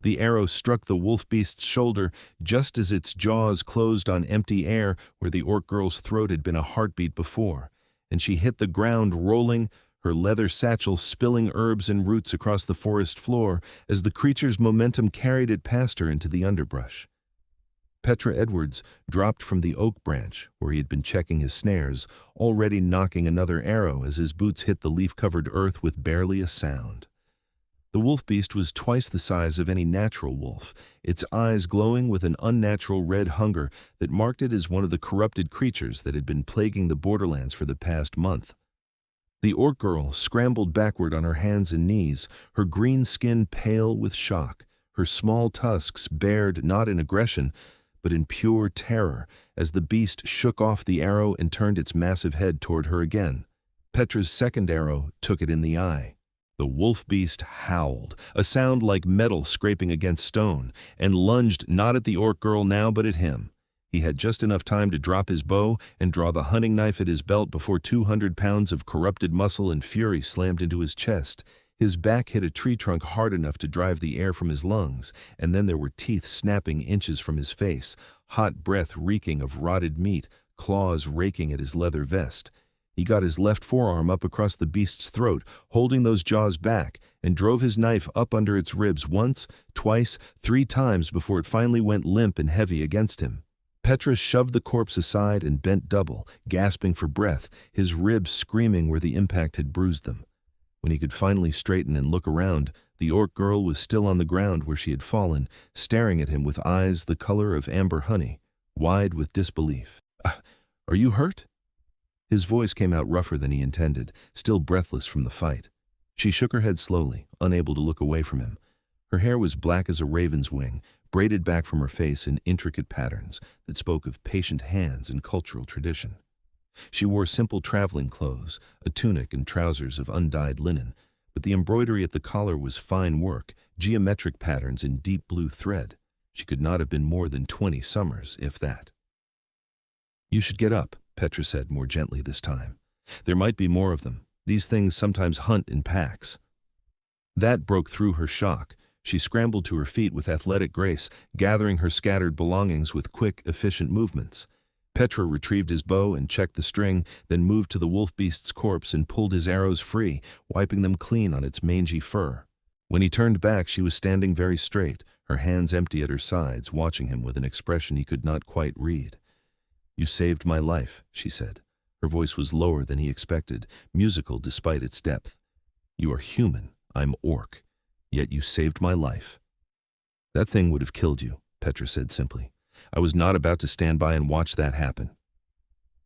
The arrow struck the wolfbeast's shoulder just as its jaws closed on empty air where the orc girl's throat had been a heartbeat before, and she hit the ground rolling, her leather satchel spilling herbs and roots across the forest floor as the creature's momentum carried it past her into the underbrush. Petra Edwards dropped from the oak branch, where he had been checking his snares, already knocking another arrow as his boots hit the leaf-covered earth with barely a sound. The wolfbeast was twice the size of any natural wolf, its eyes glowing with an unnatural red hunger that marked it as one of the corrupted creatures that had been plaguing the borderlands for the past month. The orc girl scrambled backward on her hands and knees, her green skin pale with shock, her small tusks bared not in aggression, but in pure terror, as the beast shook off the arrow and turned its massive head toward her again. Petra's second arrow took it in the eye. The wolfbeast howled, a sound like metal scraping against stone, and lunged not at the orc girl now but at him. He had just enough time to drop his bow and draw the hunting knife at his belt before 200 pounds of corrupted muscle and fury slammed into his chest. His back hit a tree trunk hard enough to drive the air from his lungs, and then there were teeth snapping inches from his face, hot breath reeking of rotted meat, claws raking at his leather vest. He got his left forearm up across the beast's throat, holding those jaws back, and drove his knife up under its ribs once, twice, 3 times before it finally went limp and heavy against him. Petra shoved the corpse aside and bent double, gasping for breath, his ribs screaming where the impact had bruised them. When he could finally straighten and look around, the orc girl was still on the ground where she had fallen, staring at him with eyes the color of amber honey, wide with disbelief. Are you hurt?" His voice came out rougher than he intended, still breathless from the fight. She shook her head slowly, unable to look away from him. Her hair was black as a raven's wing, braided back from her face in intricate patterns that spoke of patient hands and cultural tradition. She wore simple traveling clothes, a tunic and trousers of undyed linen, but the embroidery at the collar was fine work, geometric patterns in deep blue thread. She could not have been more than 20 summers, if that. "You should get up," Petra said more gently this time. "There might be more of them. These things sometimes hunt in packs." That broke through her shock. She scrambled to her feet with athletic grace, gathering her scattered belongings with quick, efficient movements. Petra retrieved his bow and checked the string, then moved to the wolfbeast's corpse and pulled his arrows free, wiping them clean on its mangy fur. When he turned back, she was standing very straight, her hands empty at her sides, watching him with an expression he could not quite read. "You saved my life," she said. Her voice was lower than he expected, musical despite its depth. "You are human, I'm orc, yet you saved my life." "That thing would have killed you," Petra said simply. "I was not about to stand by and watch that happen."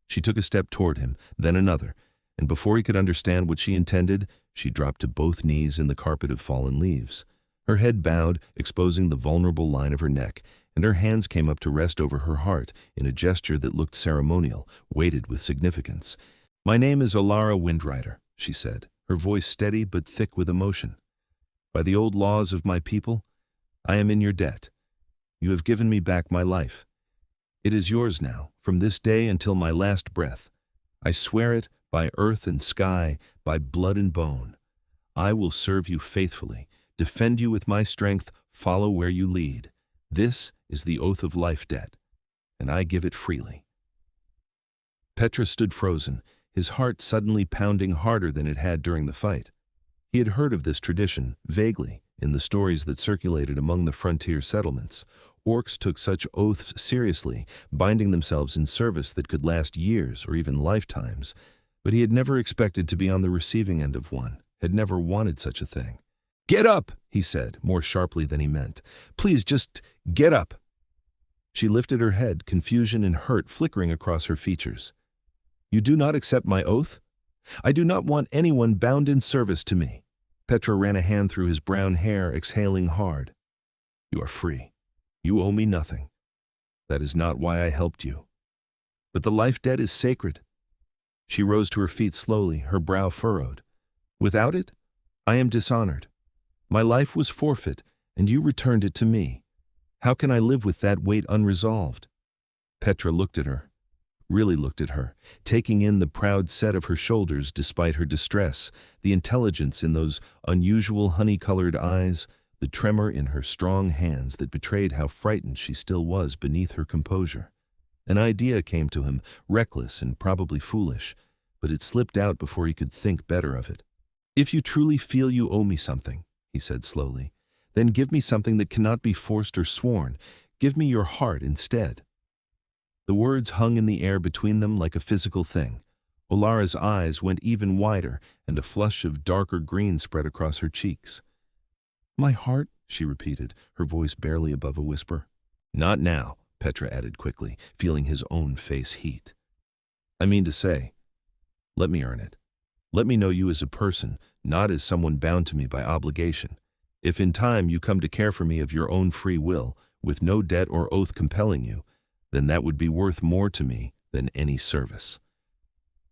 She took a step toward him, then another, and before he could understand what she intended, she dropped to both knees in the carpet of fallen leaves. Her head bowed, exposing the vulnerable line of her neck, and her hands came up to rest over her heart in a gesture that looked ceremonial, weighted with significance. "My name is Olara Windrider," she said, her voice steady but thick with emotion. "By the old laws of my people, I am in your debt. You have given me back my life. It is yours now, from this day until my last breath. I swear it by earth and sky, by blood and bone. I will serve you faithfully, defend you with my strength, follow where you lead. This is the oath of life debt, and I give it freely." Petra stood frozen, his heart suddenly pounding harder than it had during the fight. He had heard of this tradition, vaguely, in the stories that circulated among the frontier settlements. Orcs took such oaths seriously, binding themselves in service that could last years or even lifetimes. But he had never expected to be on the receiving end of one, had never wanted such a thing. "Get up," he said, more sharply than he meant. "Please, just get up." She lifted her head, confusion and hurt flickering across her features. "You do not accept my oath? I do not want anyone bound in service to me." Petra ran a hand through his brown hair, exhaling hard. "You are free. You owe me nothing. That is not why I helped you. But the life debt is sacred." She rose to her feet slowly, her brow furrowed. "Without it, I am dishonored. My life was forfeit, and you returned it to me. How can I live with that weight unresolved?" Petra looked at her, really looked at her, taking in the proud set of her shoulders despite her distress, the intelligence in those unusual honey-colored eyes, the tremor in her strong hands that betrayed how frightened she still was beneath her composure. An idea came to him, reckless and probably foolish, but it slipped out before he could think better of it. "If you truly feel you owe me something," he said slowly, "then give me something that cannot be forced or sworn. Give me your heart instead." The words hung in the air between them like a physical thing. Olara's eyes went even wider, and a flush of darker green spread across her cheeks. "My heart?" she repeated, her voice barely above a whisper. "Not now," Petra added quickly, feeling his own face heat. "I mean to say, let me earn it. Let me know you as a person, not as someone bound to me by obligation. If in time you come to care for me of your own free will, with no debt or oath compelling you, then that would be worth more to me than any service."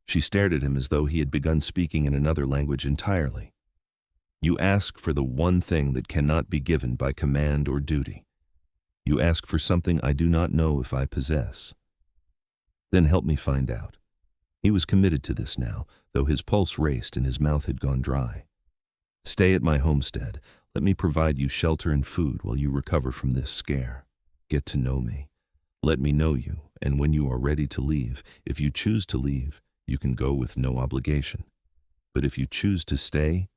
She stared at him as though he had begun speaking in another language entirely. "You ask for the one thing that cannot be given by command or duty. You ask for something I do not know if I possess. Then help me find out." He was committed to this now, though his pulse raced and his mouth had gone dry. "Stay at my homestead. Let me provide you shelter and food while you recover from this scare. Get to know me. Let me know you, and when you are ready to leave, if you choose to leave, you can go with no obligation. But if you choose to stay—"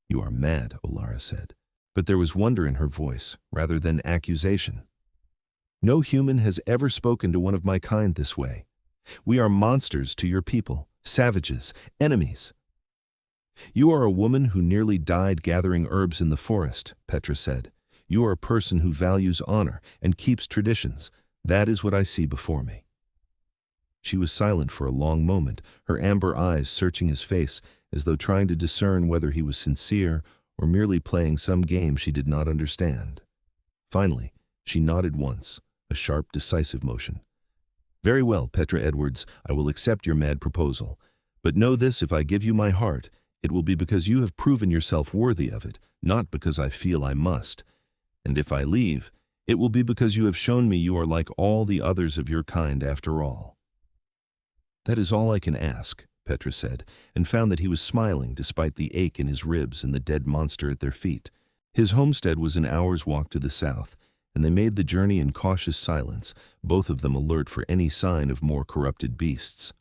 "You are mad," Olara said, but there was wonder in her voice rather than accusation. "No human has ever spoken to one of my kind this way. We are monsters to your people, savages, enemies." "You are a woman who nearly died gathering herbs in the forest," Petra said. "You are a person who values honor and keeps traditions. That is what I see before me." She was silent for a long moment, her amber eyes searching his face as though trying to discern whether he was sincere or merely playing some game she did not understand. Finally, she nodded once, a sharp, decisive motion. "Very well, Petra Edwards, I will accept your mad proposal. But know this, if I give you my heart, it will be because you have proven yourself worthy of it, not because I feel I must. And if I leave, it will be because you have shown me you are like all the others of your kind after all." "That is all I can ask," Petra said, and found that he was smiling despite the ache in his ribs and the dead monster at their feet. His homestead was an hour's walk to the south, and they made the journey in cautious silence, both of them alert for any sign of more corrupted beasts.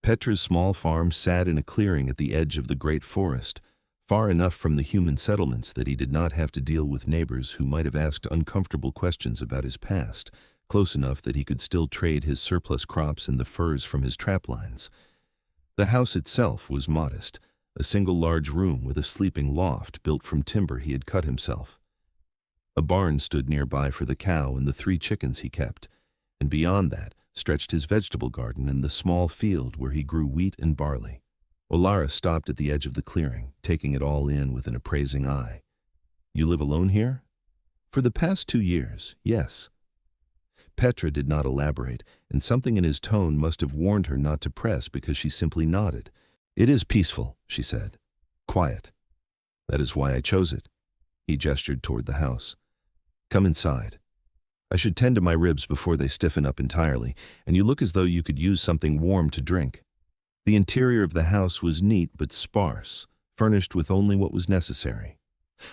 Petra's small farm sat in a clearing at the edge of the great forest, far enough from the human settlements that he did not have to deal with neighbors who might have asked uncomfortable questions about his past, close enough that he could still trade his surplus crops and the furs from his trap lines. The house itself was modest, a single large room with a sleeping loft built from timber he had cut himself. A barn stood nearby for the cow and the 3 chickens he kept, and beyond that stretched his vegetable garden and the small field where he grew wheat and barley. Olara stopped at the edge of the clearing, taking it all in with an appraising eye. "You live alone here?" "For the past 2 years, yes." Petra did not elaborate, and something in his tone must have warned her not to press because she simply nodded. "It is peaceful," she said. "Quiet. That is why I chose it." He gestured toward the house. "Come inside. I should tend to my ribs before they stiffen up entirely, and you look as though you could use something warm to drink." The interior of the house was neat but sparse, furnished with only what was necessary.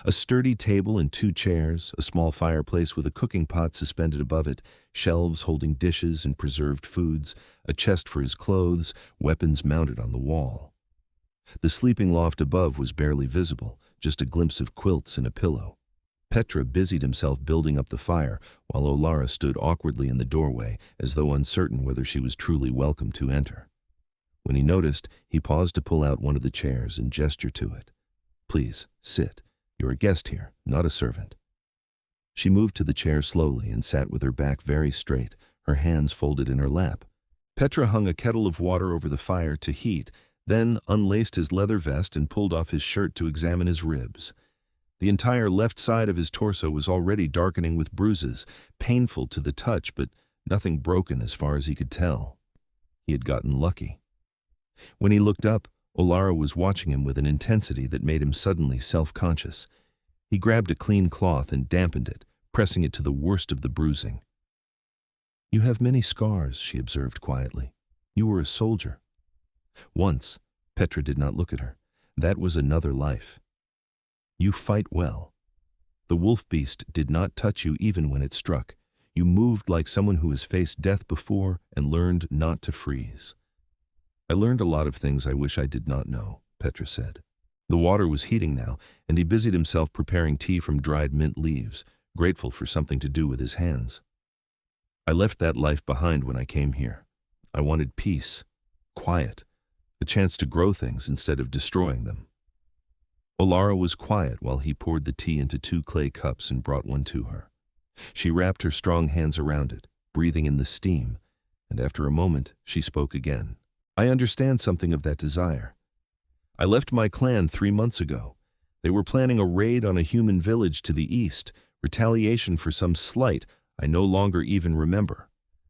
A sturdy table and 2 chairs, a small fireplace with a cooking pot suspended above it, shelves holding dishes and preserved foods, a chest for his clothes, weapons mounted on the wall. The sleeping loft above was barely visible, just a glimpse of quilts and a pillow. Petra busied himself building up the fire, while Olara stood awkwardly in the doorway, as though uncertain whether she was truly welcome to enter. When he noticed, he paused to pull out one of the chairs and gesture to it. "Please, sit. You're a guest here, not a servant." She moved to the chair slowly and sat with her back very straight, her hands folded in her lap. Petra hung a kettle of water over the fire to heat, then unlaced his leather vest and pulled off his shirt to examine his ribs. The entire left side of his torso was already darkening with bruises, painful to the touch, but nothing broken as far as he could tell. He had gotten lucky. When he looked up, Olara was watching him with an intensity that made him suddenly self-conscious. He grabbed a clean cloth and dampened it, pressing it to the worst of the bruising. "You have many scars," she observed quietly. "You were a soldier." "Once." Petra did not look at her. "That was another life." "You fight well." The wolfbeast did not touch you even when it struck. You moved like someone who has faced death before and learned not to freeze. I learned a lot of things I wish I did not know, Petra said. The water was heating now, and he busied himself preparing tea from dried mint leaves, grateful for something to do with his hands. I left that life behind when I came here. I wanted peace, quiet, a chance to grow things instead of destroying them. Olara was quiet while he poured the tea into 2 clay cups and brought one to her. She wrapped her strong hands around it, breathing in the steam, and after a moment she spoke again. I understand something of that desire. I left my clan 3 months ago. They were planning a raid on a human village to the east, retaliation for some slight I no longer even remember.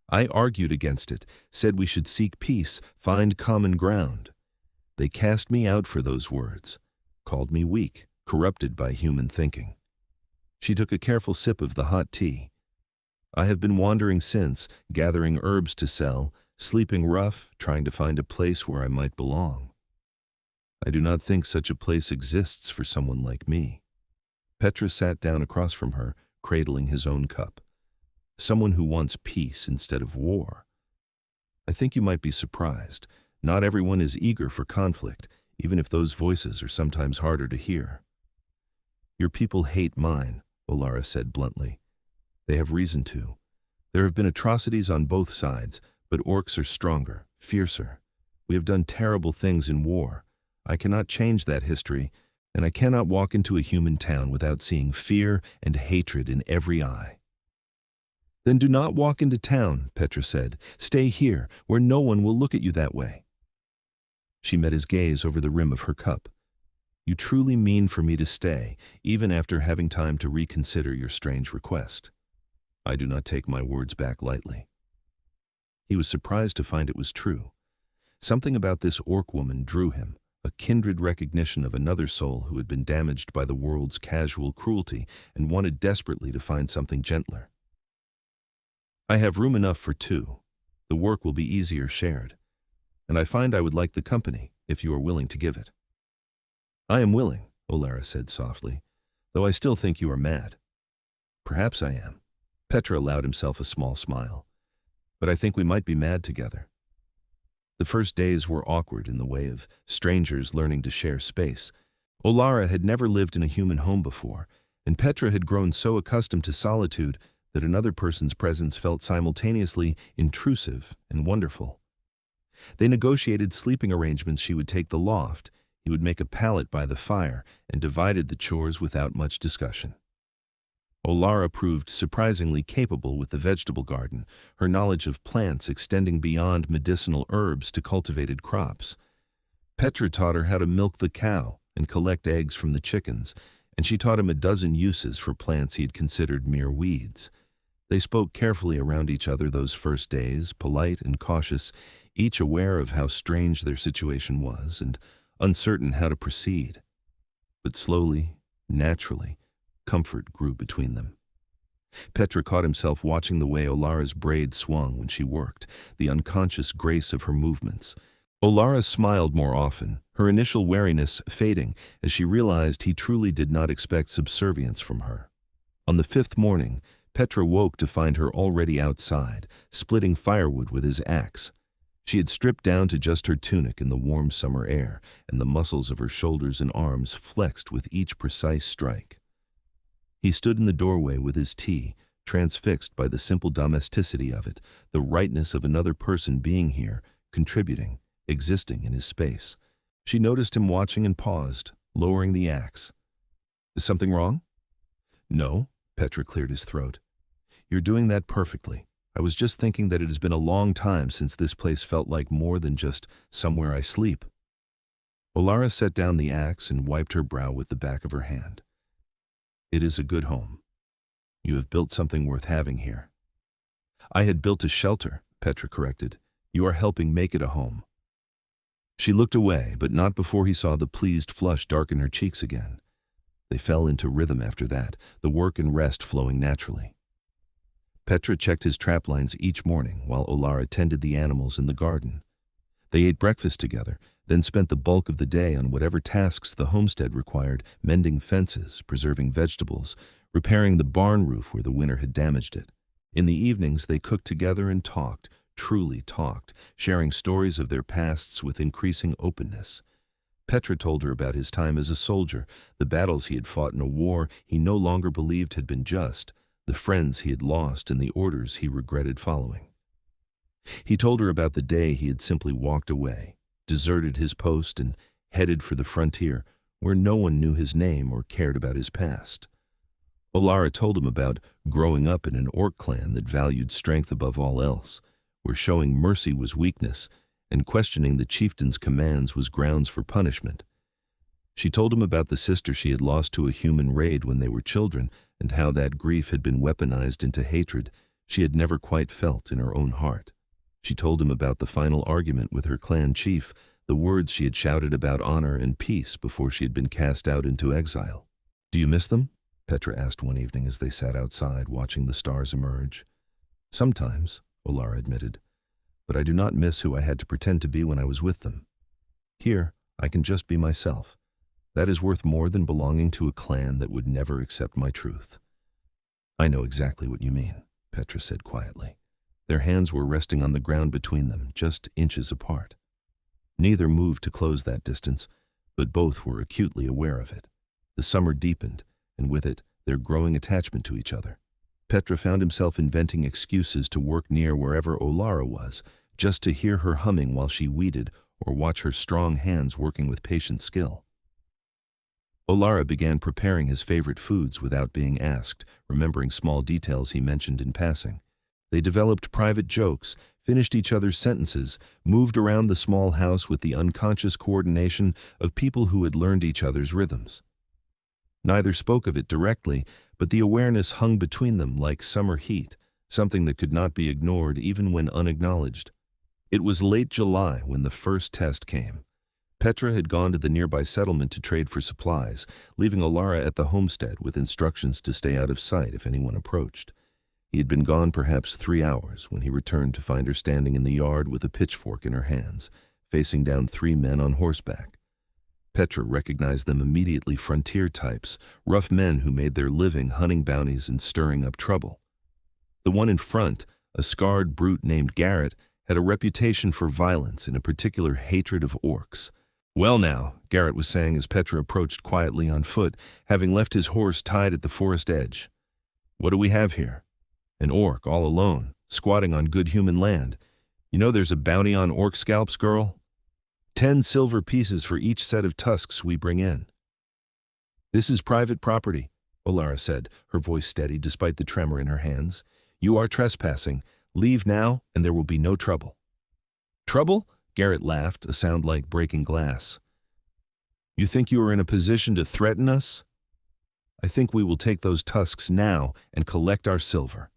I argued against it, said we should seek peace, find common ground. They cast me out for those words, called me weak, corrupted by human thinking. She took a careful sip of the hot tea. I have been wandering since, gathering herbs to sell, sleeping rough, trying to find a place where I might belong. I do not think such a place exists for someone like me. Petra sat down across from her, cradling his own cup. Someone who wants peace instead of war. I think you might be surprised. Not everyone is eager for conflict, even if those voices are sometimes harder to hear. Your people hate mine, Olara said bluntly. They have reason to. There have been atrocities on both sides, but orcs are stronger, fiercer. We have done terrible things in war. I cannot change that history, and I cannot walk into a human town without seeing fear and hatred in every eye. Then do not walk into town, Petra said. Stay here, where no one will look at you that way. She met his gaze over the rim of her cup. You truly mean for me to stay, even after having time to reconsider your strange request. I do not take my words back lightly. He was surprised to find it was true. Something about this orc woman drew him, a kindred recognition of another soul who had been damaged by the world's casual cruelty and wanted desperately to find something gentler. I have room enough for 2. The work will be easier shared, and I find I would like the company if you are willing to give it. I am willing, Olara said softly, though I still think you are mad. Perhaps I am. Petra allowed himself a small smile. But I think we might be mad together. The first days were awkward in the way of strangers learning to share space. Olara had never lived in a human home before, and Petra had grown so accustomed to solitude that another person's presence felt simultaneously intrusive and wonderful. They negotiated sleeping arrangements. She would take the loft, he would make a pallet by the fire, and divided the chores without much discussion. Olara proved surprisingly capable with the vegetable garden, her knowledge of plants extending beyond medicinal herbs to cultivated crops. Petra taught her how to milk the cow and collect eggs from the chickens, and she taught him a dozen uses for plants he had considered mere weeds. They spoke carefully around each other those first days, polite and cautious, each aware of how strange their situation was and uncertain how to proceed. But slowly, naturally, comfort grew between them. Petra caught himself watching the way Olara's braid swung when she worked, the unconscious grace of her movements. Olara smiled more often, her initial wariness fading as she realized he truly did not expect subservience from her. On the 5th morning, Petra woke to find her already outside, splitting firewood with his axe. She had stripped down to just her tunic in the warm summer air, and the muscles of her shoulders and arms flexed with each precise strike. He stood in the doorway with his tea, transfixed by the simple domesticity of it, the rightness of another person being here, contributing, existing in his space. She noticed him watching and paused, lowering the axe. Is something wrong? No, Petra cleared his throat. You're doing that perfectly. I was just thinking that it has been a long time since this place felt like more than just somewhere I sleep. Olara set down the axe and wiped her brow with the back of her hand. It is a good home. You have built something worth having here. I had built a shelter, Petra corrected. You are helping make it a home. She looked away, but not before he saw the pleased flush darken her cheeks again. They fell into rhythm after that, the work and rest flowing naturally. Petra checked his traplines each morning while Olara tended the animals in the garden. They ate breakfast together, then spent the bulk of the day on whatever tasks the homestead required, mending fences, preserving vegetables, repairing the barn roof where the winter had damaged it. In the evenings, they cooked together and talked, truly talked, sharing stories of their pasts with increasing openness. Petra told her about his time as a soldier, the battles he had fought in a war he no longer believed had been just, the friends he had lost and the orders he regretted following. He told her about the day he had simply walked away, deserted his post and headed for the frontier, where no one knew his name or cared about his past. Olara told him about growing up in an orc clan that valued strength above all else, where showing mercy was weakness and questioning the chieftain's commands was grounds for punishment. She told him about the sister she had lost to a human raid when they were children and how that grief had been weaponized into hatred she had never quite felt in her own heart. She told him about the final argument with her clan chief, the words she had shouted about honor and peace before she had been cast out into exile. "Do you miss them?" Petra asked one evening as they sat outside watching the stars emerge. "Sometimes," Olara admitted, "but I do not miss who I had to pretend to be when I was with them. Here, I can just be myself. That is worth more than belonging to a clan that would never accept my truth." "I know exactly what you mean," Petra said quietly. Their hands were resting on the ground between them, just inches apart. Neither moved to close that distance, but both were acutely aware of it. The summer deepened, and with it, their growing attachment to each other. Petra found himself inventing excuses to work near wherever Olara was, just to hear her humming while she weeded or watch her strong hands working with patient skill. Olara began preparing his favorite foods without being asked, remembering small details he mentioned in passing. They developed private jokes, finished each other's sentences, moved around the small house with the unconscious coordination of people who had learned each other's rhythms. Neither spoke of it directly, but the awareness hung between them like summer heat, something that could not be ignored even when unacknowledged. It was late July when the first test came. Petra had gone to the nearby settlement to trade for supplies, leaving Olara at the homestead with instructions to stay out of sight if anyone approached. He had been gone perhaps 3 hours when he returned to find her standing in the yard with a pitchfork in her hands, facing down 3 men on horseback. Petra recognized them immediately: frontier types, rough men who made their living hunting bounties and stirring up trouble. The one in front, a scarred brute named Garrett, had a reputation for violence and a particular hatred of orcs. "Well now," Garrett was saying as Petra approached quietly on foot, having left his horse tied at the forest edge. "What do we have here? An orc all alone, squatting on good human land. You know there's a bounty on orc scalps, girl? 10 silver pieces for each set of tusks we bring in." "This is private property," Olara said, her voice steady despite the tremor in her hands. "You are trespassing. Leave now, and there will be no trouble." "Trouble?" Garrett laughed, a sound like breaking glass. "You think you are in a position to threaten us? I think we will take those tusks now and collect our silver."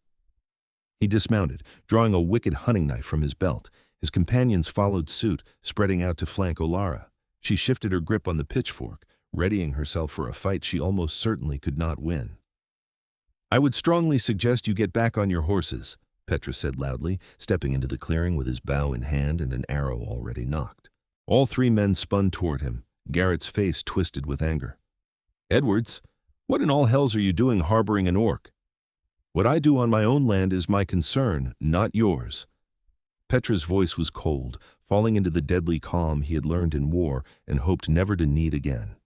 He dismounted, drawing a wicked hunting knife from his belt. His companions followed suit, spreading out to flank Olara. She shifted her grip on the pitchfork, readying herself for a fight she almost certainly could not win. "I would strongly suggest you get back on your horses," Petra said loudly, stepping into the clearing with his bow in hand and an arrow already nocked. All 3 men spun toward him, Garrett's face twisted with anger. "Edwards, what in all hells are you doing harboring an orc? What I do on my own land is my concern, not yours." Petra's voice was cold, falling into the deadly calm he had learned in war and hoped never to need again.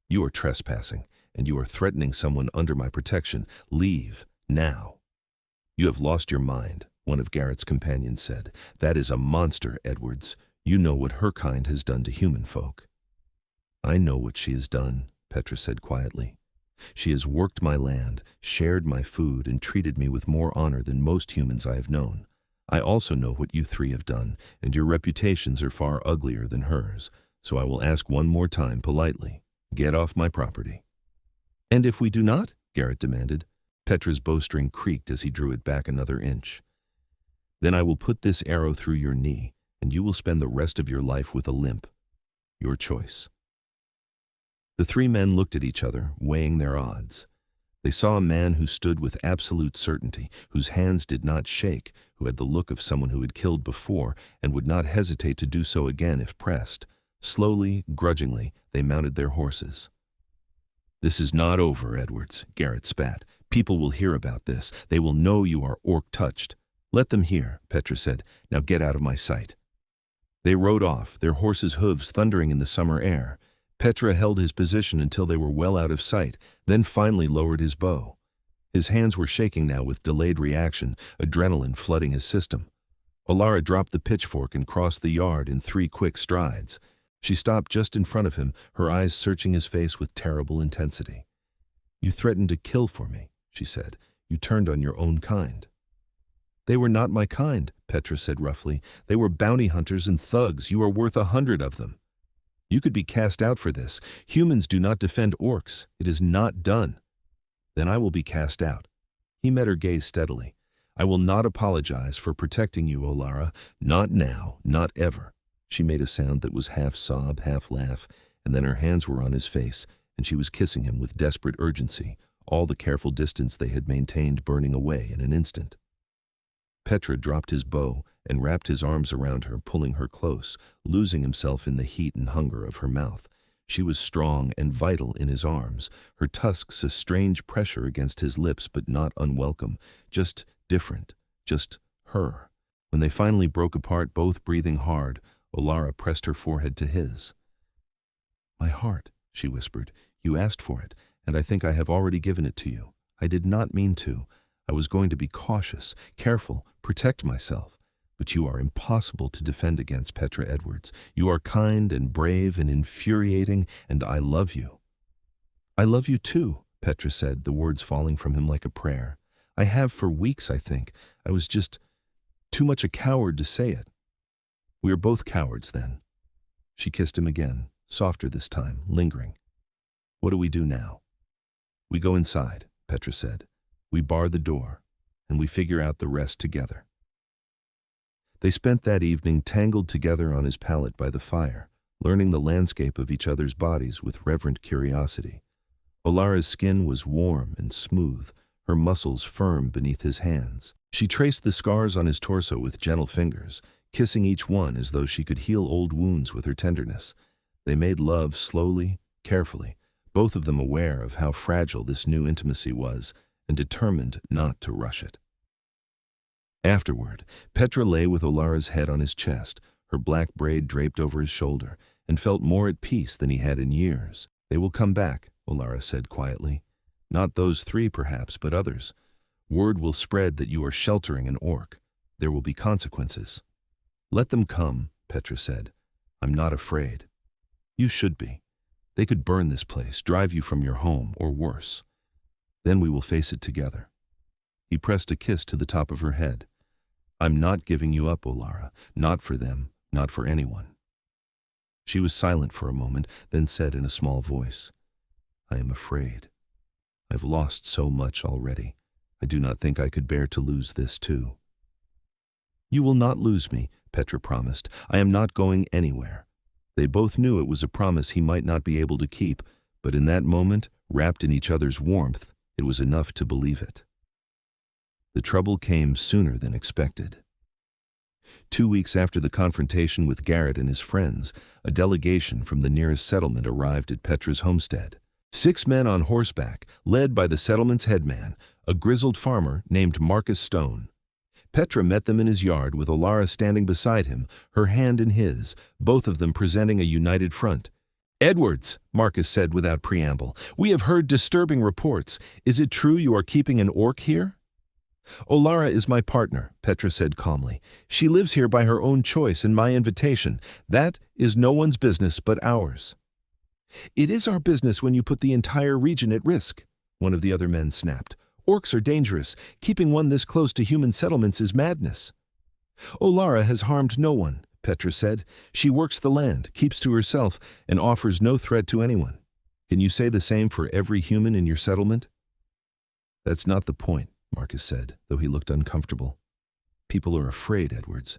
"You are trespassing, and you are threatening someone under my protection. Leave, now." "You have lost your mind," one of Garrett's companions said. "That is a monster, Edwards. You know what her kind has done to human folk." "I know what she has done," Petra said quietly. "She has worked my land, shared my food, and treated me with more honor than most humans I have known. I also know what you 3 have done, and your reputations are far uglier than hers, so I will ask one more time politely. Get off my property." "And if we do not?" Garrett demanded. Petra's bowstring creaked as he drew it back another inch. "Then I will put this arrow through your knee, and you will spend the rest of your life with a limp. Your choice." The 3 men looked at each other, weighing their odds. They saw a man who stood with absolute certainty, whose hands did not shake, who had the look of someone who had killed before and would not hesitate to do so again if pressed. Slowly, grudgingly, they mounted their horses. This is not over, Edwards, Garrett spat. People will hear about this. They will know you are orc-touched. Let them hear, Petra said. Now get out of my sight. They rode off, their horses' hooves thundering in the summer air. Petra held his position until they were well out of sight, then finally lowered his bow. His hands were shaking now with delayed reaction, adrenaline flooding his system. Olara dropped the pitchfork and crossed the yard in 3 quick strides. She stopped just in front of him, her eyes searching his face with terrible intensity. You threatened to kill for me, she said. You turned on your own kind. They were not my kind, Petra said roughly. They were bounty hunters and thugs. You are worth 100 of them. You could be cast out for this. Humans do not defend orcs. It is not done. Then I will be cast out. He met her gaze steadily. I will not apologize for protecting you, Olara. Not now, not ever. She made a sound that was half sob, half laugh, and then her hands were on his face, and she was kissing him with desperate urgency, all the careful distance they had maintained burning away in an instant. Petra dropped his bow and wrapped his arms around her, pulling her close, losing himself in the heat and hunger of her mouth. She was strong and vital in his arms, her tusks a strange pressure against his lips but not unwelcome, just different, just her. When they finally broke apart, both breathing hard, Olara pressed her forehead to his. My heart, she whispered. You asked for it, and I think I have already given it to you. I did not mean to. I was going to be cautious, careful, protect myself. But you are impossible to defend against, Petra Edwards. You are kind and brave and infuriating, and I love you. I love you too, Petra said, the words falling from him like a prayer. I have for weeks, I think. I was just too much a coward to say it. We are both cowards, then. She kissed him again, softer this time, lingering. What do we do now? We go inside, Petra said. We bar the door, and we figure out the rest together. They spent that evening tangled together on his pallet by the fire, learning the landscape of each other's bodies with reverent curiosity. Olara's skin was warm and smooth, her muscles firm beneath his hands. She traced the scars on his torso with gentle fingers, kissing each one as though she could heal old wounds with her tenderness. They made love slowly, carefully, both of them aware of how fragile this new intimacy was and determined not to rush it. Afterward, Petra lay with Olara's head on his chest, her black braid draped over his shoulder, and felt more at peace than he had in years. They will come back, Olara said quietly. Not those 3, perhaps, but others. Word will spread that you are sheltering an orc. There will be consequences. Let them come, Petra said. I'm not afraid. You should be. They could burn this place, drive you from your home, or worse. Then we will face it together. He pressed a kiss to the top of her head. I'm not giving you up, Olara. Not for them, not for anyone. She was silent for a moment, then said in a small voice, I am afraid. I've lost so much already. I do not think I could bear to lose this too. You will not lose me, Petra promised. I am not going anywhere. They both knew it was a promise he might not be able to keep, but in that moment, wrapped in each other's warmth, it was enough to believe it. The trouble came sooner than expected. 2 weeks after the confrontation with Garrett and his friends, a delegation from the nearest settlement arrived at Petra's homestead. 6 men on horseback, led by the settlement's headman, a grizzled farmer named Marcus Stone. Petra met them in his yard with Olara standing beside him, her hand in his, both of them presenting a united front. Edwards, Marcus said without preamble, we have heard disturbing reports. Is it true you are keeping an orc here? Olara is my partner, Petra said calmly. She lives here by her own choice and my invitation. That is no one's business but ours. It is our business when you put the entire region at risk, one of the other men snapped. Orcs are dangerous. Keeping one this close to human settlements is madness. Olara has harmed no one, Petra said. She works the land, keeps to herself, and offers no threat to anyone. Can you say the same for every human in your settlement? That's not the point, Marcus said, though he looked uncomfortable. People are afraid, Edwards.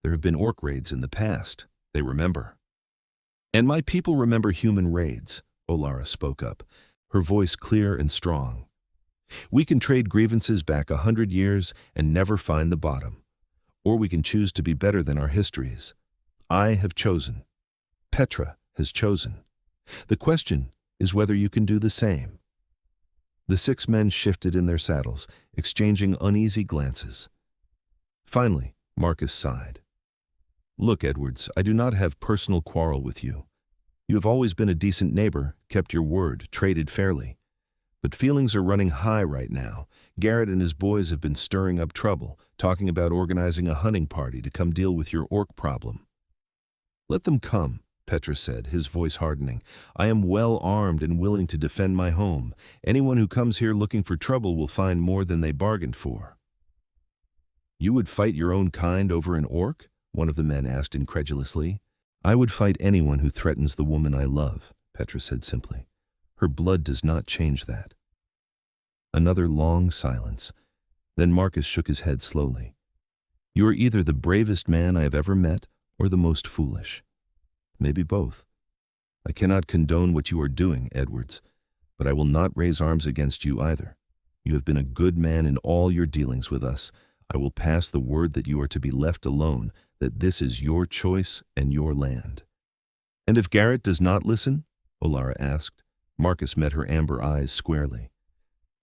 There have been orc raids in the past. They remember. And my people remember human raids, Olara spoke up, her voice clear and strong. We can trade grievances back 100 years and never find the bottom. Or we can choose to be better than our histories. I have chosen. Petra has chosen. The question is whether you can do the same." The 6 men shifted in their saddles, exchanging uneasy glances. Finally, Marcus sighed. "Look, Edwards, I do not have personal quarrel with you. You have always been a decent neighbor, kept your word, traded fairly. But feelings are running high right now. Garrett and his boys have been stirring up trouble, talking about organizing a hunting party to come deal with your orc problem." "Let them come," Petra said, his voice hardening. "I am well armed and willing to defend my home. Anyone who comes here looking for trouble will find more than they bargained for." "You would fight your own kind over an orc?" one of the men asked incredulously. "I would fight anyone who threatens the woman I love," Petra said simply. "Her blood does not change that." Another long silence. Then Marcus shook his head slowly. "You are either the bravest man I have ever met or the most foolish. Maybe both. I cannot condone what you are doing, Edwards, but I will not raise arms against you either. You have been a good man in all your dealings with us. I will pass the word that you are to be left alone, that this is your choice and your land." "And if Garrett does not listen?" Olara asked. Marcus met her amber eyes squarely.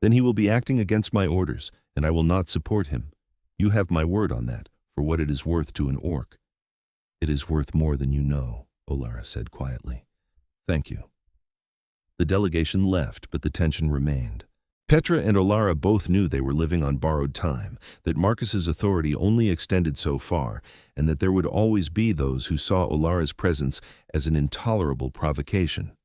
"Then he will be acting against my orders, and I will not support him. You have my word on that, for what it is worth to an orc." "It is worth more than you know," Olara said quietly. "Thank you." The delegation left, but the tension remained. Petra and Olara both knew they were living on borrowed time, that Marcus's authority only extended so far, and that there would always be those who saw Olara's presence as an intolerable provocation.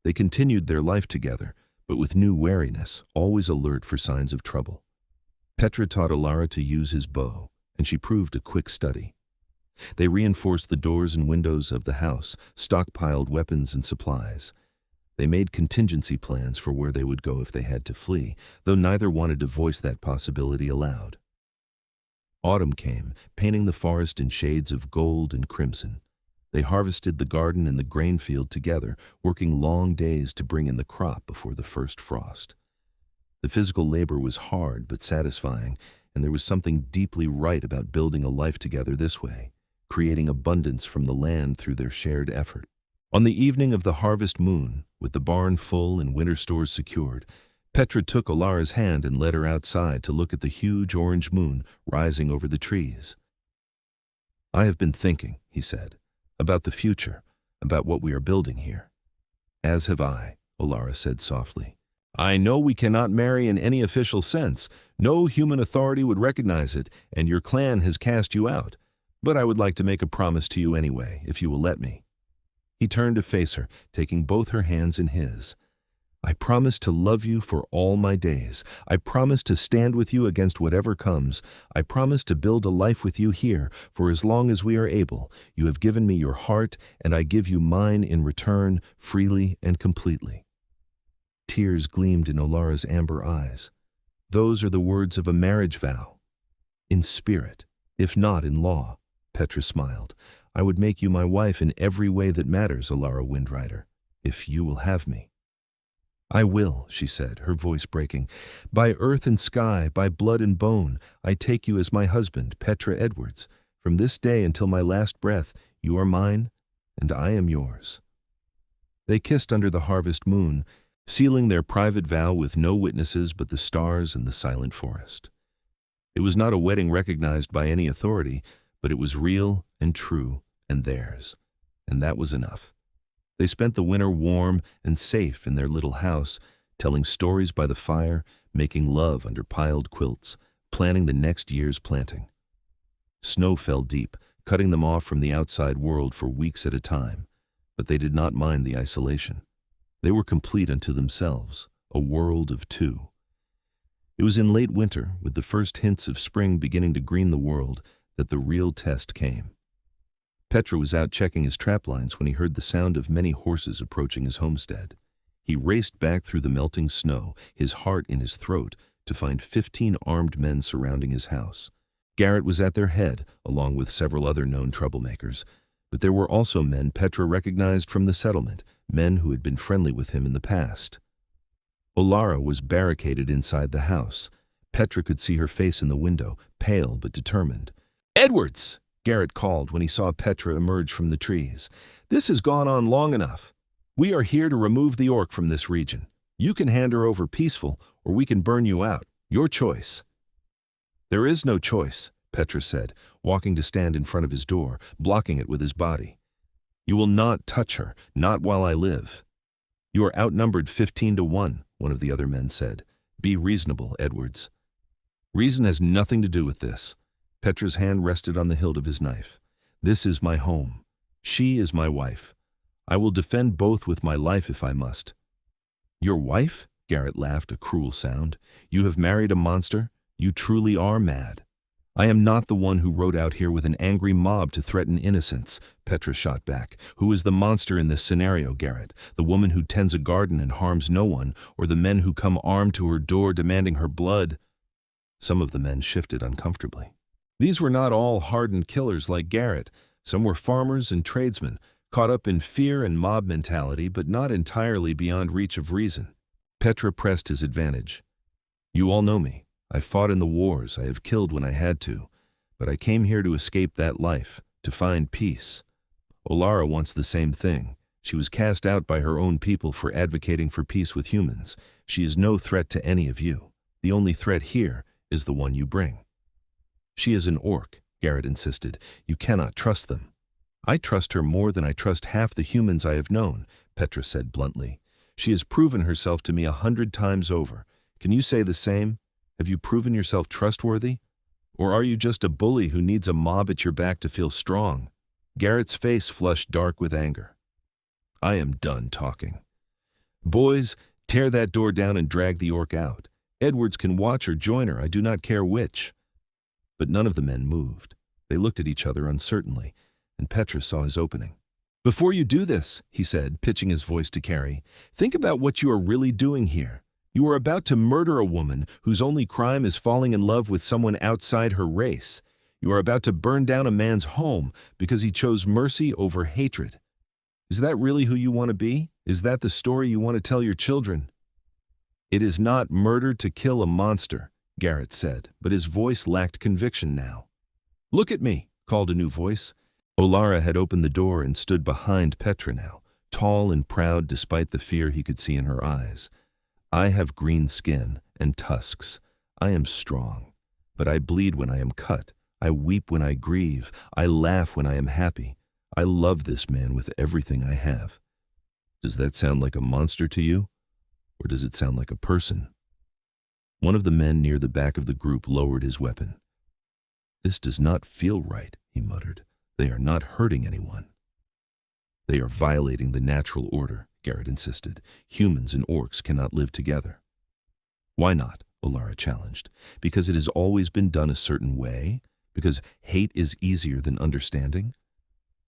They continued their life together, but with new wariness, always alert for signs of trouble. Petra taught Olara to use his bow, and she proved a quick study. They reinforced the doors and windows of the house, stockpiled weapons and supplies. They made contingency plans for where they would go if they had to flee, though neither wanted to voice that possibility aloud. Autumn came, painting the forest in shades of gold and crimson. They harvested the garden and the grain field together, working long days to bring in the crop before the first frost. The physical labor was hard but satisfying, and there was something deeply right about building a life together this way, creating abundance from the land through their shared effort. On the evening of the harvest moon, with the barn full and winter stores secured, Petra took Olara's hand and led her outside to look at the huge orange moon rising over the trees. "I have been thinking," he said, "about the future, about what we are building here." "As have I," Olara said softly. "I know we cannot marry in any official sense. No human authority would recognize it, and your clan has cast you out. But I would like to make a promise to you anyway, if you will let me." He turned to face her, taking both her hands in his. "I promise to love you for all my days. I promise to stand with you against whatever comes. I promise to build a life with you here for as long as we are able. You have given me your heart, and I give you mine in return, freely and completely." Tears gleamed in Olara's amber eyes. "Those are the words of a marriage vow." "In spirit, if not in law," Petra smiled. "I would make you my wife in every way that matters, Olara Windrider, if you will have me." "I will," she said, her voice breaking. "By earth and sky, by blood and bone, I take you as my husband, Petra Edwards. From this day until my last breath, you are mine, and I am yours." They kissed under the harvest moon, sealing their private vow with no witnesses but the stars and the silent forest. It was not a wedding recognized by any authority, but it was real and true and theirs, and that was enough. They spent the winter warm and safe in their little house, telling stories by the fire, making love under piled quilts, planning the next year's planting. Snow fell deep, cutting them off from the outside world for weeks at a time, but they did not mind the isolation. They were complete unto themselves, a world of two. It was in late winter, with the first hints of spring beginning to green the world, that the real test came. Petra was out checking his trap lines when he heard the sound of many horses approaching his homestead. He raced back through the melting snow, his heart in his throat, to find 15 armed men surrounding his house. Garrett was at their head, along with several other known troublemakers, but there were also men Petra recognized from the settlement, men who had been friendly with him in the past. Olara was barricaded inside the house. Petra could see her face in the window, pale but determined. "Edwards!" Garrett called when he saw Petra emerge from the trees. "This has gone on long enough." We are here to remove the orc from this region. You can hand her over peaceful, or we can burn you out. Your choice." "There is no choice," Petra said, walking to stand in front of his door, blocking it with his body. "You will not touch her, not while I live." "You are outnumbered 15-1, one of the other men said. "Be reasonable, Edwards." "Reason has nothing to do with this." Petra's hand rested on the hilt of his knife. "This is my home. She is my wife. I will defend both with my life if I must." "Your wife?" Garrett laughed, a cruel sound. "You have married a monster? You truly are mad." "I am not the one who rode out here with an angry mob to threaten innocents," Petra shot back. "Who is the monster in this scenario, Garrett? The woman who tends a garden and harms no one, or the men who come armed to her door demanding her blood?" Some of the men shifted uncomfortably. These were not all hardened killers like Garrett. Some were farmers and tradesmen, caught up in fear and mob mentality, but not entirely beyond reach of reason. Petra pressed his advantage. "You all know me. I fought in the wars, I have killed when I had to, but I came here to escape that life, to find peace. Olara wants the same thing. She was cast out by her own people for advocating for peace with humans. She is no threat to any of you. The only threat here is the one you bring." "She is an orc," Garrett insisted. "You cannot trust them." "I trust her more than I trust half the humans I have known," Petra said bluntly. "She has proven herself to me 100 times over. Can you say the same? Have you proven yourself trustworthy? Or are you just a bully who needs a mob at your back to feel strong?" Garrett's face flushed dark with anger. "I am done talking. Boys, tear that door down and drag the orc out. Edwards can watch or join her, I do not care which." But none of the men moved. They looked at each other uncertainly, and Petra saw his opening. "Before you do this," he said, pitching his voice to Carrie, "think about what you are really doing here. You are about to murder a woman whose only crime is falling in love with someone outside her race. You are about to burn down a man's home because he chose mercy over hatred. Is that really who you want to be? Is that the story you want to tell your children?" "It is not murder to kill a monster," Garrett said, but his voice lacked conviction now. "Look at me," called a new voice. Olara had opened the door and stood behind Petra now, tall and proud despite the fear he could see in her eyes. "I have green skin and tusks. I am strong, but I bleed when I am cut. I weep when I grieve. I laugh when I am happy. I love this man with everything I have." "Does that sound like a monster to you? Or does it sound like a person?" One of the men near the back of the group lowered his weapon. "This does not feel right," he muttered. "They are not hurting anyone." "They are violating the natural order," Garrett insisted. "Humans and orcs cannot live together." "Why not?" Olara challenged. "Because it has always been done a certain way? Because hate is easier than understanding?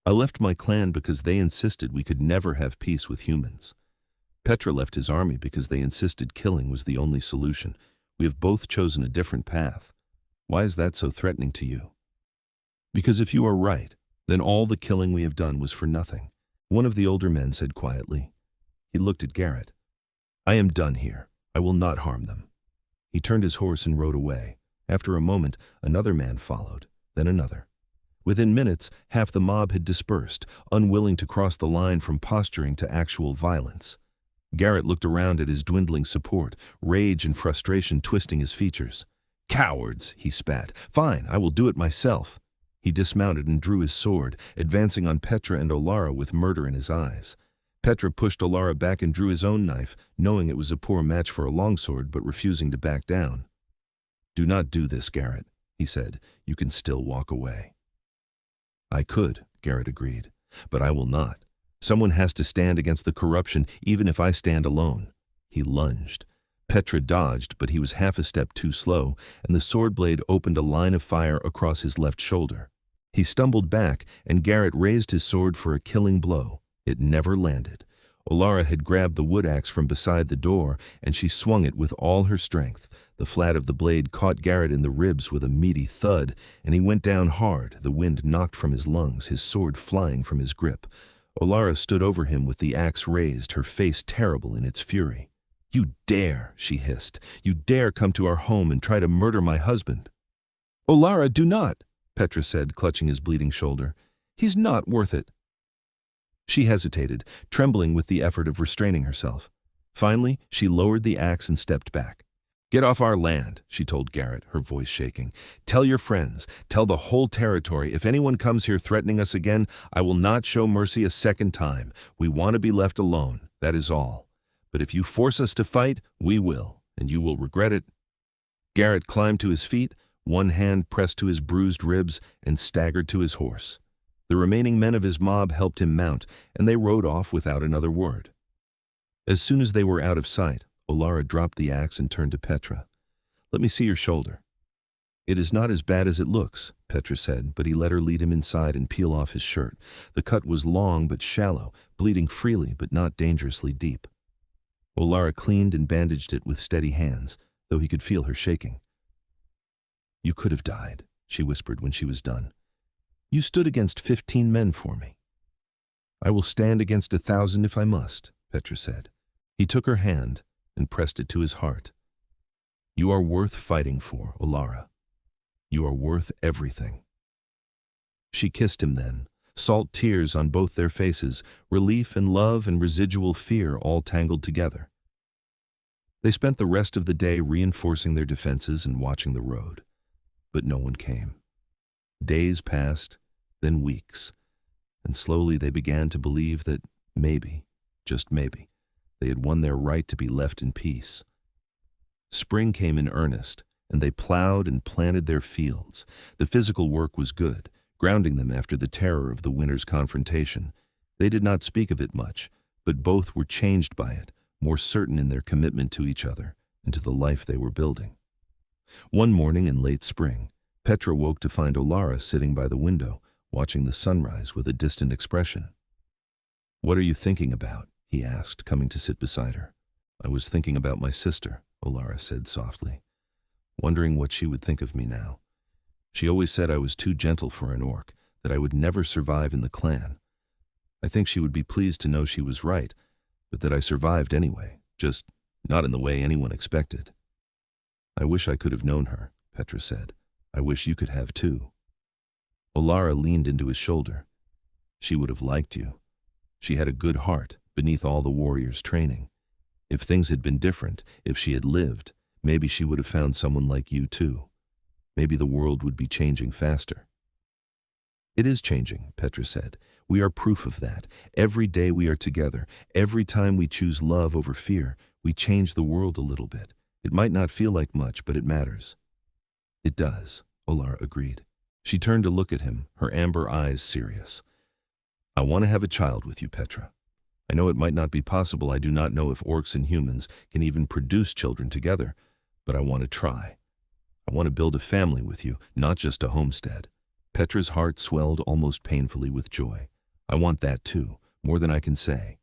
I left my clan because they insisted we could never have peace with humans. Petra left his army because they insisted killing was the only solution. We have both chosen a different path. Why is that so threatening to you?" "Because if you are right, then all the killing we have done was for nothing," one of the older men said quietly. He looked at Garrett. "I am done here. I will not harm them." He turned his horse and rode away. After a moment, another man followed, then another. Within minutes, half the mob had dispersed, unwilling to cross the line from posturing to actual violence. Garrett looked around at his dwindling support, rage and frustration twisting his features. "Cowards," he spat. "Fine, I will do it myself." He dismounted and drew his sword, advancing on Petra and Olara with murder in his eyes. Petra pushed Olara back and drew his own knife, knowing it was a poor match for a longsword but refusing to back down. "Do not do this, Garrett," he said. "You can still walk away." "I could," Garrett agreed, "but I will not. Someone has to stand against the corruption even if I stand alone." He lunged. Petra dodged, but he was half a step too slow, and the sword blade opened a line of fire across his left shoulder. He stumbled back, and Garrett raised his sword for a killing blow. It never landed. Olara had grabbed the wood axe from beside the door, and she swung it with all her strength. The flat of the blade caught Garrett in the ribs with a meaty thud, and he went down hard, the wind knocked from his lungs, his sword flying from his grip. Olara stood over him with the axe raised, her face terrible in its fury. "You dare," she hissed. "You dare come to our home and try to murder my husband." "Olara, do not," Petra said, clutching his bleeding shoulder. "He's not worth it." She hesitated, trembling with the effort of restraining herself. Finally, she lowered the axe and stepped back. "Get off our land," she told Garrett, her voice shaking. "Tell your friends, tell the whole territory, if anyone comes here threatening us again, I will not show mercy a second time. We want to be left alone, that is all. But if you force us to fight, we will, and you will regret it." Garrett climbed to his feet, one hand pressed to his bruised ribs, and staggered to his horse. The remaining men of his mob helped him mount, and they rode off without another word. As soon as they were out of sight, Olara dropped the axe and turned to Petra. "Let me see your shoulder." "It is not as bad as it looks," Petra said, but he let her lead him inside and peel off his shirt. The cut was long but shallow, bleeding freely but not dangerously deep. Olara cleaned and bandaged it with steady hands, though he could feel her shaking. "You could have died," she whispered when she was done. "You stood against 15 men for me." "I will stand against 1,000 if I must," Petra said. He took her hand and pressed it to his heart. "You are worth fighting for, Olara. You are worth everything." She kissed him then, salt tears on both their faces, relief and love and residual fear all tangled together. They spent the rest of the day reinforcing their defenses and watching the road. But no one came. Days passed, then weeks, and slowly they began to believe that maybe, just maybe, they had won their right to be left in peace. Spring came in earnest, and they plowed and planted their fields. The physical work was good, grounding them after the terror of the winter's confrontation. They did not speak of it much, but both were changed by it, more certain in their commitment to each other and to the life they were building. One morning in late spring, Petra woke to find Olara sitting by the window, watching the sunrise with a distant expression. "What are you thinking about?" he asked, coming to sit beside her. "I was thinking about my sister," Olara said softly, "wondering what she would think of me now. She always said I was too gentle for an orc, that I would never survive in the clan. I think she would be pleased to know she was right, but that I survived anyway, just not in the way anyone expected." "I wish I could have known her," Petra said. "I wish you could have too." Olara leaned into his shoulder. "She would have liked you. She had a good heart, beneath all the warrior's training. If things had been different, if she had lived, maybe she would have found someone like you too. Maybe the world would be changing faster." "It is changing," Petra said. "We are proof of that. Every day we are together, every time we choose love over fear, we change the world a little bit. It might not feel like much, but it matters." "It does," Olara agreed. She turned to look at him, her amber eyes serious. "I want to have a child with you, Petra. I know it might not be possible. I do not know if orcs and humans can even produce children together, but I want to try. I want to build a family with you, not just a homestead." Petra's heart swelled almost painfully with joy. "I want that too, more than I can say."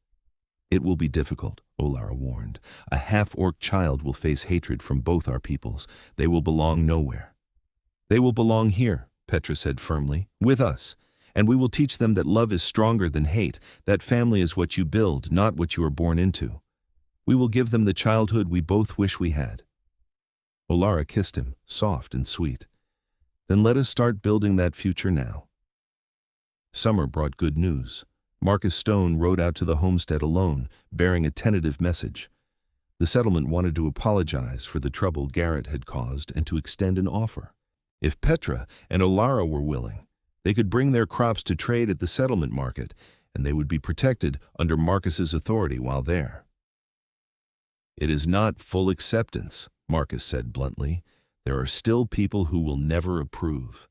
"It will be difficult," Olara warned. "A half-orc child will face hatred from both our peoples. They will belong nowhere." "They will belong here," Petra said firmly, "with us. And we will teach them that love is stronger than hate, that family is what you build, not what you are born into. We will give them the childhood we both wish we had." Olara kissed him, soft and sweet. "Then let us start building that future now." Summer brought good news. Marcus Stone rode out to the homestead alone, bearing a tentative message. The settlement wanted to apologize for the trouble Garrett had caused and to extend an offer. If Petra and Olara were willing, they could bring their crops to trade at the settlement market, and they would be protected under Marcus's authority while there. "It is not full acceptance," Marcus said bluntly. "There are still people who will never approve.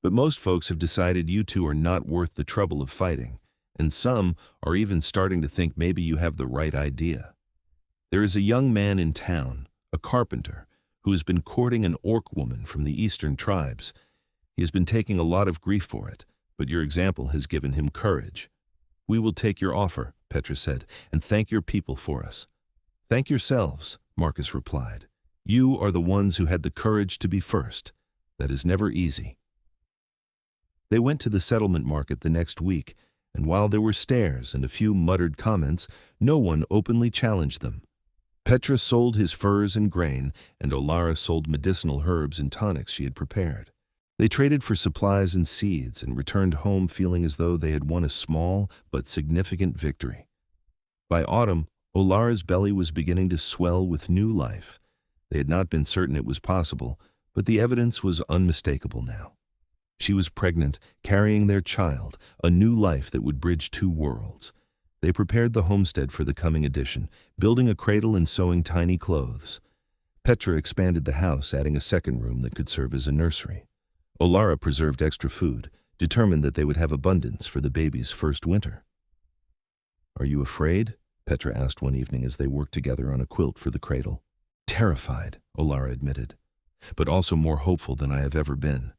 But most folks have decided you two are not worth the trouble of fighting, and some are even starting to think maybe you have the right idea. There is a young man in town, a carpenter, who has been courting an orc woman from the eastern tribes. He has been taking a lot of grief for it, but your example has given him courage. We will take your offer," Petra said, "and thank your people for us." "Thank yourselves," Marcus replied. "You are the ones who had the courage to be first. That is never easy." They went to the settlement market the next week, and while there were stares and a few muttered comments, no one openly challenged them. Petra sold his furs and grain, and Olara sold medicinal herbs and tonics she had prepared. They traded for supplies and seeds and returned home feeling as though they had won a small but significant victory. By autumn, Olara's belly was beginning to swell with new life. They had not been certain it was possible, but the evidence was unmistakable now. She was pregnant, carrying their child, a new life that would bridge two worlds. They prepared the homestead for the coming addition, building a cradle and sewing tiny clothes. Petra expanded the house, adding a second room that could serve as a nursery. Olara preserved extra food, determined that they would have abundance for the baby's first winter. "Are you afraid?" Petra asked one evening as they worked together on a quilt for the cradle. "Terrified," Olara admitted, "but also more hopeful than I have ever been.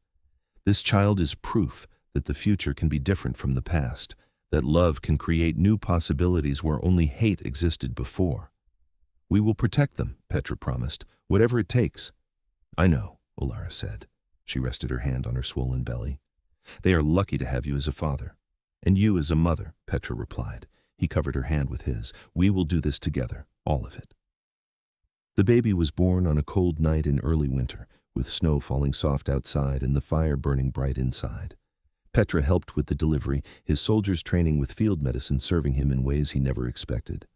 This child is proof that the future can be different from the past, that love can create new possibilities where only hate existed before." "We will protect them," Petra promised, "whatever it takes." "I know," Olara said. She rested her hand on her swollen belly. "They are lucky to have you as a father." "And you as a mother," Petra replied. He covered her hand with his. "We will do this together, all of it." The baby was born on a cold night in early winter, with snow falling soft outside and the fire burning bright inside. Petra helped with the delivery, his soldiers training with field medicine serving him in ways he never expected.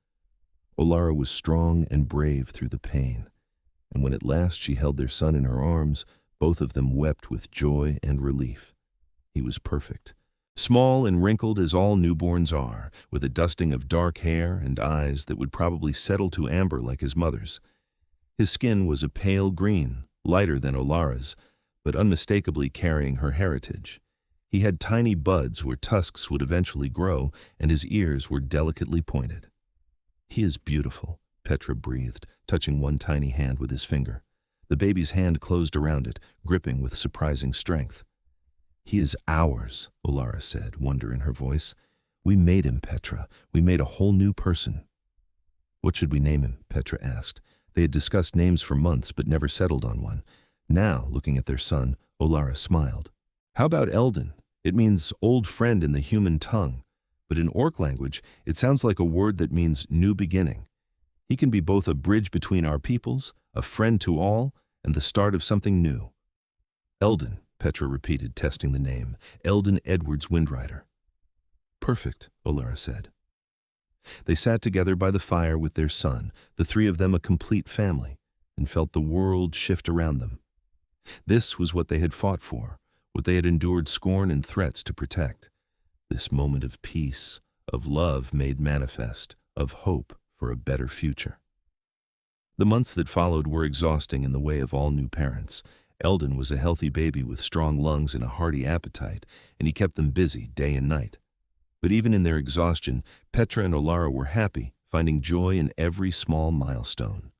Olara was strong and brave through the pain, and when at last she held their son in her arms, both of them wept with joy and relief. He was perfect. Small and wrinkled as all newborns are, with a dusting of dark hair and eyes that would probably settle to amber like his mother's. His skin was a pale green, lighter than Olara's, but unmistakably carrying her heritage. He had tiny buds where tusks would eventually grow, and his ears were delicately pointed. "He is beautiful," Petra breathed, touching one tiny hand with his finger. The baby's hand closed around it, gripping with surprising strength. "He is ours," Olara said, wonder in her voice. "We made him, Petra. We made a whole new person." "What should we name him?" Petra asked. They had discussed names for months but never settled on one. Now, looking at their son, Olara smiled. "How about Eldon? It means old friend in the human tongue, but in Orc language, it sounds like a word that means new beginning. He can be both a bridge between our peoples, a friend to all, and the start of something new." "Eldon," Petra repeated, testing the name. "Eldon Edwards Windrider." "Perfect," Olara said. They sat together by the fire with their son, the three of them a complete family, and felt the world shift around them. This was what they had fought for, what they had endured scorn and threats to protect. This moment of peace, of love made manifest, of hope for a better future. The months that followed were exhausting in the way of all new parents. Eldon was a healthy baby with strong lungs and a hearty appetite, and he kept them busy day and night. But even in their exhaustion, Petra and Olara were happy, finding joy in every small milestone.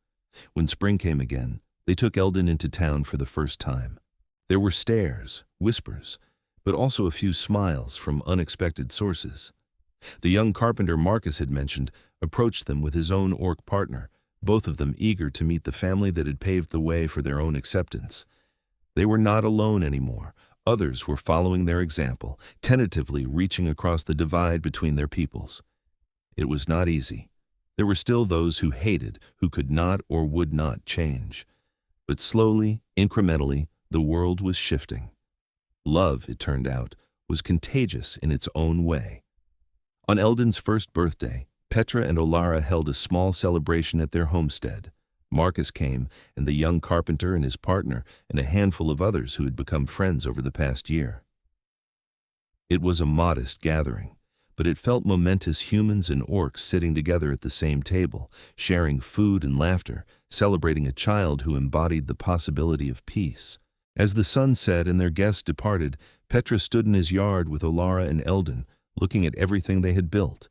When spring came again, they took Eldon into town for the first time. There were stares, whispers, but also a few smiles from unexpected sources. The young carpenter Marcus had mentioned approached them with his own Orc partner, both of them eager to meet the family that had paved the way for their own acceptance. They were not alone anymore. Others were following their example, tentatively reaching across the divide between their peoples. It was not easy. There were still those who hated, who could not or would not change. But slowly, incrementally, the world was shifting. Love, it turned out, was contagious in its own way. On Eldon's first birthday, Petra and Olara held a small celebration at their homestead. Marcus came, and the young carpenter and his partner, and a handful of others who had become friends over the past year. It was a modest gathering, but it felt momentous. Humans and orcs sitting together at the same table, sharing food and laughter, celebrating a child who embodied the possibility of peace. As the sun set and their guests departed, Petra stood in his yard with Olara and Eldon, looking at everything they had built.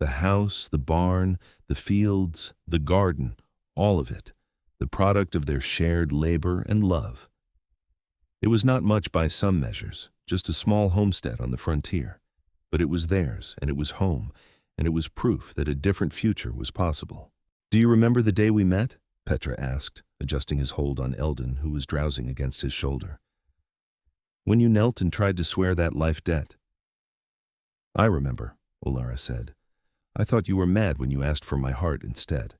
The house, the barn, the fields, the garden, all of it, the product of their shared labor and love. It was not much by some measures, just a small homestead on the frontier, but it was theirs, and it was home, and it was proof that a different future was possible. "Do you remember the day we met?" Petra asked, adjusting his hold on Eldon, who was drowsing against his shoulder. "When you knelt and tried to swear that life debt." "I remember," Olara said. "I thought you were mad when you asked for my heart instead."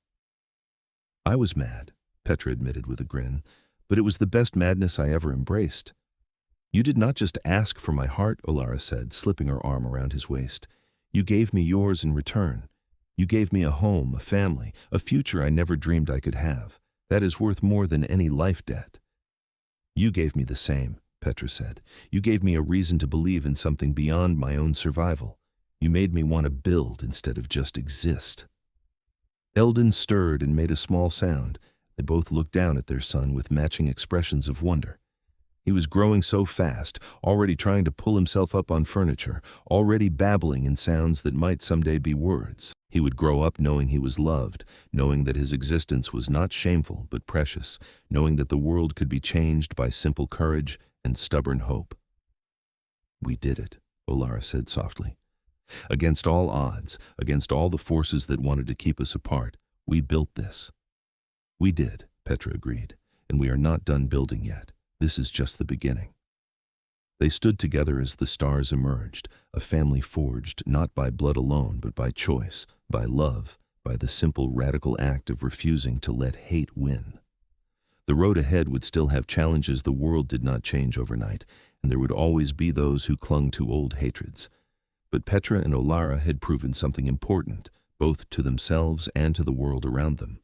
"I was mad," Petra admitted with a grin, "but it was the best madness I ever embraced. You did not just ask for my heart, Olara said, slipping her arm around his waist. You gave me yours in return. You gave me a home, a family, a future I never dreamed I could have. That is worth more than any life debt. You gave me the same, Petra said. You gave me a reason to believe in something beyond my own survival. You made me want to build instead of just exist. Eldon stirred and made a small sound. They both looked down at their son with matching expressions of wonder. He was growing so fast, already trying to pull himself up on furniture, already babbling in sounds that might someday be words. He would grow up knowing he was loved, knowing that his existence was not shameful but precious, knowing that the world could be changed by simple courage and stubborn hope. We did it, Olara said softly. Against all odds, against all the forces that wanted to keep us apart, we built this. We did, Petra agreed, and we are not done building yet. This is just the beginning. They stood together as the stars emerged, a family forged not by blood alone, but by choice, by love, by the simple radical act of refusing to let hate win. The road ahead would still have challenges. The world did not change overnight, and there would always be those who clung to old hatreds. But Petra and Olara had proven something important, both to themselves and to the world around them.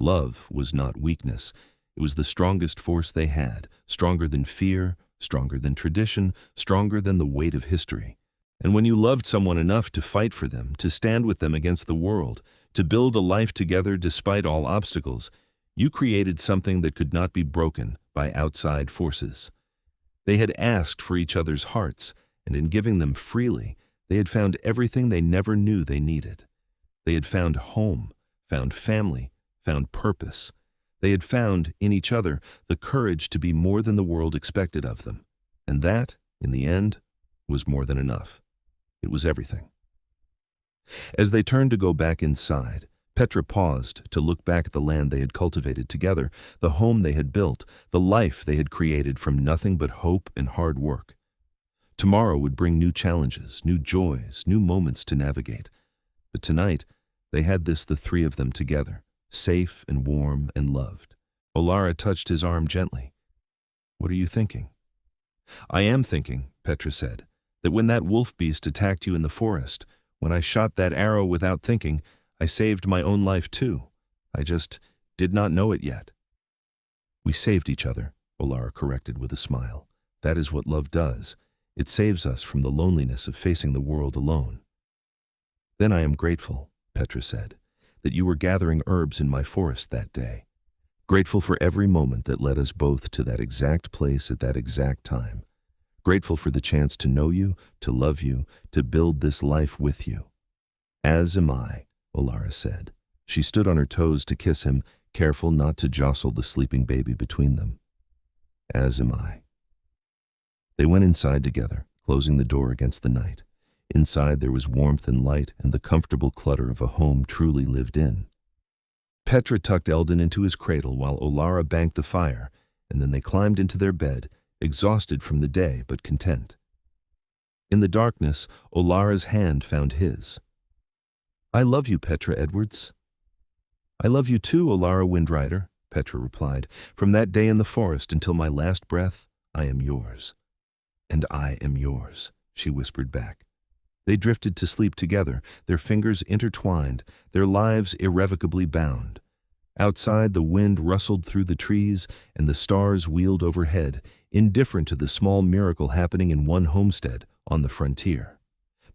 Love was not weakness. It was the strongest force they had, stronger than fear, stronger than tradition, stronger than the weight of history. And when you loved someone enough to fight for them, to stand with them against the world, to build a life together despite all obstacles, you created something that could not be broken by outside forces. They had asked for each other's hearts, and in giving them freely, they had found everything they never knew they needed. They had found home, found family, found purpose. They had found, in each other, the courage to be more than the world expected of them. And that, in the end, was more than enough. It was everything. As they turned to go back inside, Petra paused to look back at the land they had cultivated together, the home they had built, the life they had created from nothing but hope and hard work. Tomorrow would bring new challenges, new joys, new moments to navigate. But tonight, they had this, the three of them together, safe and warm and loved. Olara touched his arm gently. What are you thinking? I am thinking, Petra said, that when that wolfbeast attacked you in the forest, when I shot that arrow without thinking, I saved my own life too. I just did not know it yet. We saved each other, Olara corrected with a smile. That is what love does. It saves us from the loneliness of facing the world alone. Then I am grateful, Petra said, that you were gathering herbs in my forest that day. Grateful for every moment that led us both to that exact place at that exact time. Grateful for the chance to know you, to love you, to build this life with you. As am I, Olara said. She stood on her toes to kiss him, careful not to jostle the sleeping baby between them. As am I. They went inside together, closing the door against the night. Inside there was warmth and light and the comfortable clutter of a home truly lived in. Petra tucked Eldon into his cradle while Olara banked the fire, and then they climbed into their bed, exhausted from the day but content. In the darkness, Olara's hand found his. I love you, Petra Edwards. I love you too, Olara Windrider, Petra replied. From that day in the forest until my last breath, I am yours. And I am yours, she whispered back. They drifted to sleep together, their fingers intertwined, their lives irrevocably bound. Outside, the wind rustled through the trees, and the stars wheeled overhead, indifferent to the small miracle happening in one homestead on the frontier.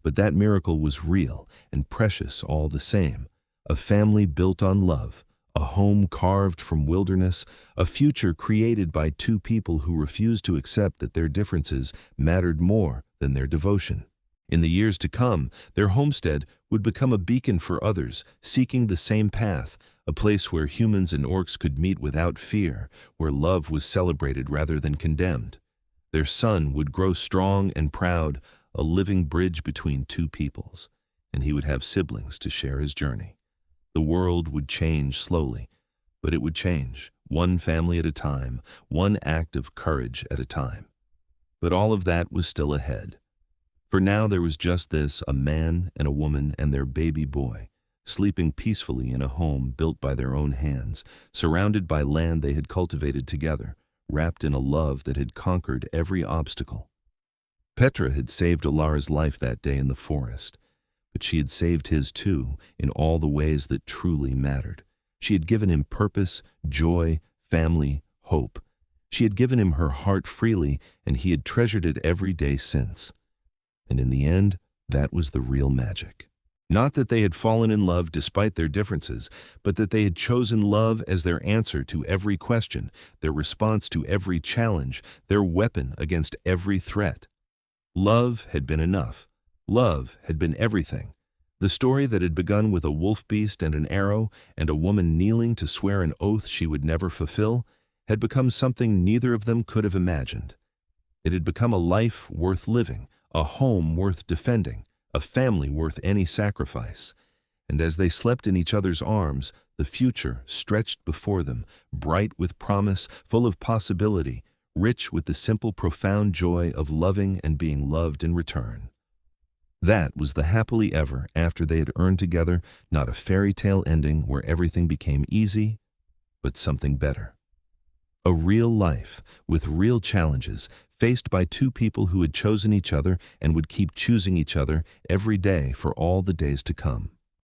But that miracle was real and precious all the same. A family built on love, a home carved from wilderness, a future created by two people who refused to accept that their differences mattered more than their devotion. In the years to come, their homestead would become a beacon for others, seeking the same path, a place where humans and orcs could meet without fear, where love was celebrated rather than condemned. Their son would grow strong and proud, a living bridge between two peoples, and he would have siblings to share his journey. The world would change slowly, but it would change, one family at a time, one act of courage at a time. But all of that was still ahead. For now there was just this, a man and a woman and their baby boy, sleeping peacefully in a home built by their own hands, surrounded by land they had cultivated together, wrapped in a love that had conquered every obstacle. Petra had saved Olara's life that day in the forest, but she had saved his too in all the ways that truly mattered. She had given him purpose, joy, family, hope. She had given him her heart freely, and he had treasured it every day since. And in the end, that was the real magic. Not that they had fallen in love despite their differences, but that they had chosen love as their answer to every question, their response to every challenge, their weapon against every threat. Love had been enough. Love had been everything. The story that had begun with a wolfbeast and an arrow and a woman kneeling to swear an oath she would never fulfill had become something neither of them could have imagined. It had become a life worth living, a home worth defending, a family worth any sacrifice. And as they slept in each other's arms, the future stretched before them, bright with promise, full of possibility, rich with the simple, profound joy of loving and being loved in return. That was the happily ever after they had earned together, not a fairy tale ending where everything became easy, but something better. A real life, with real challenges, faced by two people who had chosen each other and would keep choosing each other every day for all the days to come.